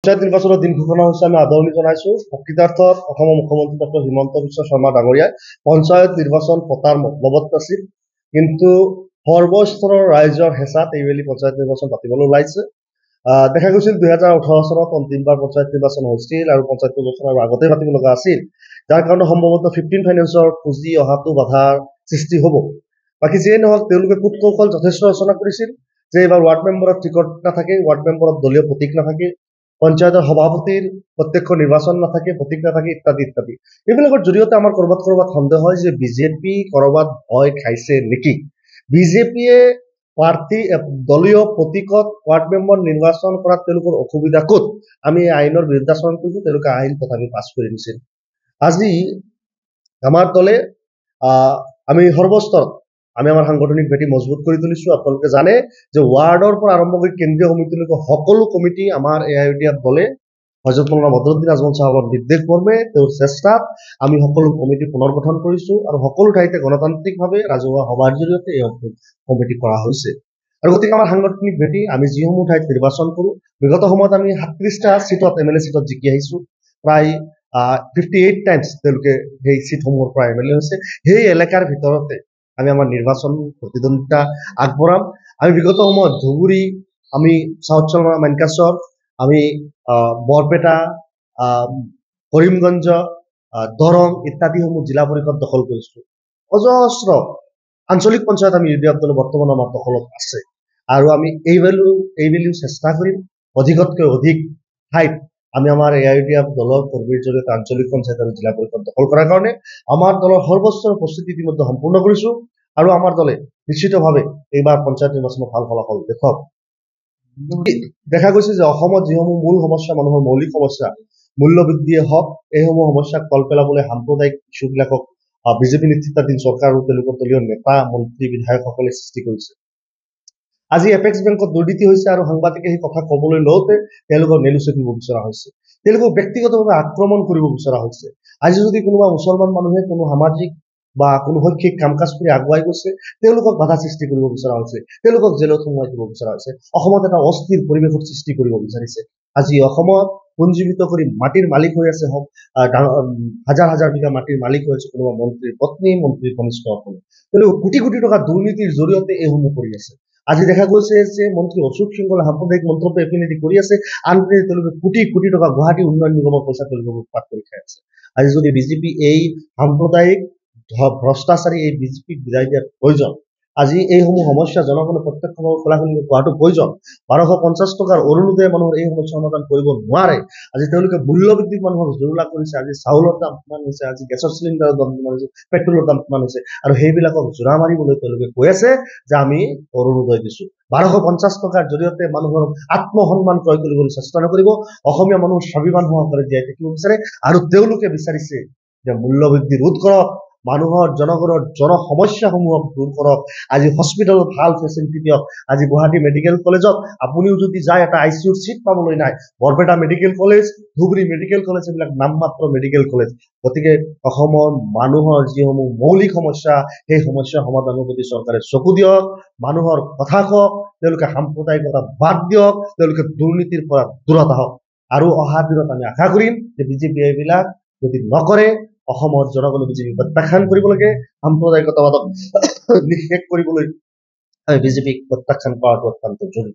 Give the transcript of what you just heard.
পঞ্চায়ত নিৰ্বাচনৰ দিন ঘোষণা হৈছে আমি আদৰণি জনাইছো। প্ৰকৃতাৰ্থত অসমৰ মুখ্যমন্ত্ৰী ডক্টৰ হিমন্ত বিশ্ব শৰ্মা ডাঙৰীয়াই পঞ্চায়ত নিৰ্বাচন পতাৰ মতলবত আছিল, কিন্তু সৰ্বস্তৰৰ ৰাইজৰ হেঁচাত এইবেলি পঞ্চায়ত নিৰ্বাচন পাতিবলৈ ওলাইছে। দেখা গৈছিল 2018 চনত অন্তিমবাৰ পঞ্চায়ত নিৰ্বাচন হৈছিল আৰু পঞ্চায়ত নিৰ্বাচনৰ আগতে পাতিব লগা আছিল, যাৰ কাৰণে সম্ভৱতঃ 15 ফাইনেন্সৰ পুঁজি অহাটো বাধাৰ সৃষ্টি হ'ব। বাকী যিয়ে নহওক, তেওঁলোকে কূট কৌশল যথেষ্ট ৰচনা কৰিছিল যে এইবাৰ ৱাৰ্ড মেম্বাৰত টিকট নাথাকে, ৱাৰ্ড মেম্বাৰত দলীয় প্ৰতীক নাথাকে, পঞ্চায়তৰ সভাপতিৰ প্ৰত্যক্ষ নিৰ্বাচন নাথাকে, প্ৰতীক নাথাকে, ইত্যাদি ইত্যাদি। এইবিলাকৰ জৰিয়তে আমাৰ কৰবাত সন্দেহ হয় যে বিজেপি কৰবাত ভয় খাইছে নেকি। বিজেপিয়ে প্ৰাৰ্থী দলীয় প্ৰতীকত ৱাৰ্ড মেম্বাৰ নিৰ্বাচন কৰাত তেওঁলোকৰ অসুবিধা ক'ত? আমি আইনৰ বিৰুদ্ধাচৰণ কৰিছো, তেওঁলোকে আইন তথাপি পাছ কৰি দিছিল। আজি আমাৰ দলে আমি সৰ্বস্তৰত আমি আমাৰ সাংগঠনিক ভেটি মজবুত কৰি তুলিছো। আপোনালোকে জানে যে ৱাৰ্ডৰ পৰা আৰম্ভ কৰি কেন্দ্ৰীয় সমিতিলৈকে সকলো কমিটি আমাৰ AIUDF দলে হযৰত মৌলানা বদৰুদ্দিন আজমল সাহেবৰ নিৰ্দেশ মৰ্মে তেওঁৰ চেষ্টাত আমি সকলো কমিটি পুনৰ গঠন কৰিছো আৰু সকলো ঠাইতে গণতান্ত্ৰিকভাৱে ৰাজহুৱা সভাৰ জৰিয়তে এই কমিটি কৰা হৈছে। আৰু গতিকে আমাৰ সাংগঠনিক ভেটি আমি যিসমূহ ঠাইত নিৰ্বাচন কৰো, বিগত সময়ত আমি 37টা সিটত MLA সিটত জিকি আহিছো। প্ৰায় 58 টাইমছ তেওঁলোকে সেই সিটসমূহৰ পৰা MLA হৈছে। সেই এলেকাৰ ভিতৰতে আমি আমাৰ নিৰ্বাচন প্ৰতিদ্বন্দ্বিতা আগবঢ়াম। আমি বিগত সময়ত ধুবুৰী, আমি সাউথ চলমা মানকাছৰ, আমি বৰপেটা, কৰিমগঞ্জ, দৰং ইত্যাদিসমূহ জিলা পৰিষদ দখল কৰিছো। অজস্ৰ আঞ্চলিক পঞ্চায়ত আমি UDF দলে বৰ্তমান আমাৰ দখলত আছে আৰু আমি এইবেলিও চেষ্টা কৰিম অধিকতকৈ অধিক ঠাইত আমি আমাৰ AIUDF দলৰ কৰ্মীৰ জৰিয়তে আঞ্চলিক পঞ্চায়ত আৰু জিলা পৰিষদ দখল কৰাৰ কাৰণে আমাৰ দলৰ সৰ্বস্তৰ প্ৰস্তুতি ইতিমধ্যে সম্পূৰ্ণ কৰিছো আৰু আমাৰ দলে নিশ্চিতভাৱে এইবাৰ পঞ্চায়ত নিৰ্বাচনত ভাল ফলাফল দেখুৱাব। দেখা গৈছে যে অসমত যিসমূহ মূল সমস্যা, মানুহৰ মৌলিক সমস্যা, মূল্যবৃদ্ধিয়ে হওক, এইসমূহ সমস্যাক তল পেলাবলৈ সাম্প্ৰদায়িক ইছ্যুবিলাকক বিজেপি নেতৃত্বাধীন চৰকাৰ আৰু তেওঁলোকৰ দলীয় নেতা, মন্ত্ৰী, বিধায়কসকলে সৃষ্টি কৰিছে। আজি এপেক্স বেংকত দুৰ্নীতি হৈছে আৰু সাংবাদিকে সেই কথা ক'বলৈ লওঁতে তেওঁলোকক নেলুচি দিব বিচৰা হৈছে, তেওঁলোকক ব্যক্তিগতভাৱে আক্ৰমণ কৰিব বিচৰা হৈছে। আজি যদি কোনোবা মুছলমান মানুহে কোনো সামাজিক বা কোনো শৈক্ষিক কাম কাজ কৰি আগুৱাই গৈছে, তেওঁলোকক বাধা সৃষ্টি কৰিব বিচৰা হৈছে, তেওঁলোকক জেলত সোমোৱাই দিব বিচৰা হৈছে, অসমত এটা অস্থিৰ পৰিৱেশৰ সৃষ্টি কৰিব বিচাৰিছে। আজি অসমত পুঞ্জীবিত কৰি মাটিৰ মালিক হৈ আছে, হাজাৰ হাজাৰ বিঘা মাটিৰ মালিক হৈ আছে কোনোবা মন্ত্ৰীৰ পত্নী, মন্ত্ৰীৰ কনিষ্ঠসকলে। তেওঁলোকে কোটি কোটি টকা দুৰ্নীতিৰ জৰিয়তে এইসমূহ কৰি আছে। আজি দেখা গৈছে যে মন্ত্ৰী অশোক সিংহলে সাম্প্ৰদায়িক মন্তব্য এপিনেদি কৰি আছে, আনপিনে তেওঁলোকে কোটি কোটি টকা গুৱাহাটী উন্নয়ন নিগমৰ পইচা তেওঁলোকে উৎপাত কৰি খাই আছে। আজি যদি বিজেপি এই সাম্প্ৰদায়িক ভ্ৰষ্টাচাৰী এই বিজেপিক বিদায় দিয়াৰ প্ৰয়োজন, আজি এইসমূহ সমস্যা জনগণে প্ৰত্যক্ষভাৱে খোলাখুলি কোৱাটো প্ৰয়োজন। 1250 টকাৰ অৰুণোদয়ে মানুহৰ এই সমস্যা সমাধান কৰিব নোৱাৰে। আজি তেওঁলোকে মূল্যবৃদ্ধিক মানুহক জুৰুলা কৰিছে, আজি চাউলৰ দাম কিমান হৈছে, আজি গেছৰ চিলিণ্ডাৰৰ দাম কিমান হৈছে, পেট্ৰলৰ দাম কিমান হৈছে, আৰু সেইবিলাকক জোৰা মাৰিবলৈ তেওঁলোকে কৈ আছে যে আমি অৰুণোদয় দিছো। 1250 টকাৰ জৰিয়তে মানুহৰ আত্মসন্মান ক্ৰয় কৰিবলৈ চেষ্টা নকৰিব। অসমীয়া মানুহ স্বাভিমান সহকাৰে জীয়াই থাকিব বিচাৰে আৰু তেওঁলোকে বিচাৰিছে যে মূল্যবৃদ্ধি ৰোধ কৰক, মানুহৰ জনগণৰ জনসমস্যাসমূহক দূৰ কৰক। আজি হস্পিটেলত ভাল ফেচিলিটি দিয়ক। আজি গুৱাহাটী মেডিকেল কলেজত আপুনিও যদি যায় এটা ICUৰ চিট পাবলৈ নাই। Barpeta medical college, Dhubri medical college এইবিলাক নামমাত্ৰ মেডিকেল কলেজ। গতিকে অসমৰ মানুহৰ যিসমূহ মৌলিক সমস্যা, সেই সমস্যা সমাধানৰ প্ৰতি চৰকাৰে চকু দিয়ক, মানুহৰ কথা কওক, তেওঁলোকে সাম্প্ৰদায়িকতা বাদ দিয়ক, তেওঁলোকে দুৰ্নীতিৰ পৰা দূৰত আহক। আৰু অহা দিনত আমি আশা কৰিম যে বিজেপি এইবিলাক যদি নকৰে, অসমৰ জনগণে বিজেপি প্ৰত্যাখ্যান কৰিব লাগে, সাম্প্ৰদায়িকতাবাদক নিষেধ কৰিবলৈ বিজেপিক প্ৰত্যাখ্যান কৰাটো অত্যন্ত জৰুৰী।